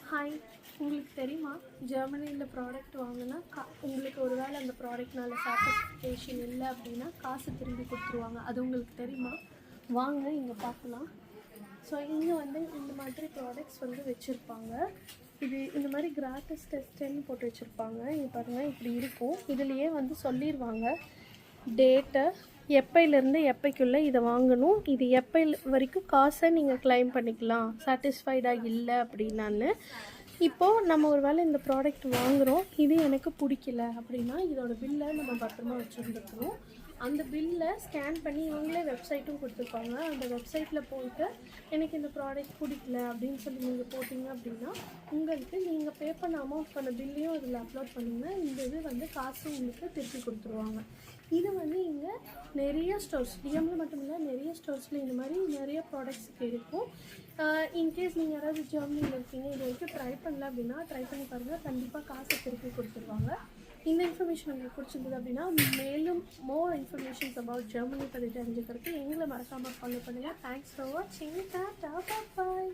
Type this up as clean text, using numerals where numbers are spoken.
Hi, உங்களுக்கு தெரியுமா? ஜெர்மனியில் ப்ராடக்ட் வாங்கினா உங்களுக்கு ஒரு வேளை அந்த ப்ராடக்ட்னால சாட்டிஸ்ஃபேக்ஷன் இல்லை அப்படின்னா காசு திரும்பி கொடுத்துருவாங்க. அது உங்களுக்கு தெரியுமா? வாங்க இங்கே பார்க்கலாம். ஸோ இங்கே வந்து இந்த மாதிரி ப்ராடக்ட்ஸ் வந்து வச்சுருப்பாங்க. இது இந்த மாதிரி கிராட்டிஸ் டெஸ்ட்டுன்னு போட்டு வச்சுருப்பாங்க. இங்கே பாருங்கள், இப்படி இருக்கும். இதுலேயே வந்து சொல்லிடுவாங்க டேட்டை, எப்பையிலேருந்து எப்பைக்குள்ளே இதை வாங்கணும், இது எப்போ வரைக்கும் காசை நீங்கள் கிளைம் பண்ணிக்கலாம் சாட்டிஸ்ஃபைடாக இல்லை அப்படின்னான்னு. இப்போது நம்ம ஒரு வேளை இந்த ப்ராடக்ட் வாங்குகிறோம், இது எனக்கு பிடிக்கல அப்படின்னா இதோட பில்லை நம்ம பத்திரமா வச்சுருந்துக்கணும். அந்த பில்லை ஸ்கேன் பண்ணி இவங்களே வெப்சைட்டும் கொடுத்துருப்பாங்க. அந்த வெப்சைட்டில் போயிட்டு எனக்கு இந்த ப்ராடக்ட் பிடிக்கல அப்படின்னு சொல்லி நீங்கள் போட்டிங்க அப்படின்னா உங்களுக்கு நீங்கள் பே பண்ண அமௌண்ட்க்கான பில்லையும் அதில் அப்லோட் பண்ணிங்கன்னா இந்த இது வந்து காசு உங்களுக்கு திருப்பி கொடுத்துருவாங்க. இது வந்து இங்கே நிறைய ஸ்டோர்ஸ், டிஎம்மில் மட்டும் இல்லை, நிறைய ஸ்டோர்ஸில் இந்த மாதிரி நிறைய ப்ராடக்ட்ஸுக்கு இருக்கும். இன்கேஸ் நீங்கள் யாராவது ஜெர்மனியில் இருக்கீங்க, இது வரைக்கும் ட்ரை பண்ணல அப்படின்னா ட்ரை பண்ணி பாருங்கள், கண்டிப்பாக காசை திருப்பி கொடுத்துருவாங்க. இந்த இன்ஃபர்மேஷன் உங்களுக்கு பிடிச்சிருந்தது அப்படின்னா மேலும் மோர் இன்ஃபர்மேஷன்ஸ் அபவுட் ஜெர்மனி பற்றி தெரிஞ்சுக்கிறதுக்கு எங்களை மறக்காமல் ஃபாலோ பண்ணுங்கள். தேங்க்ஸ் ஃபார் வாட்சிங். டாடா, பாய்.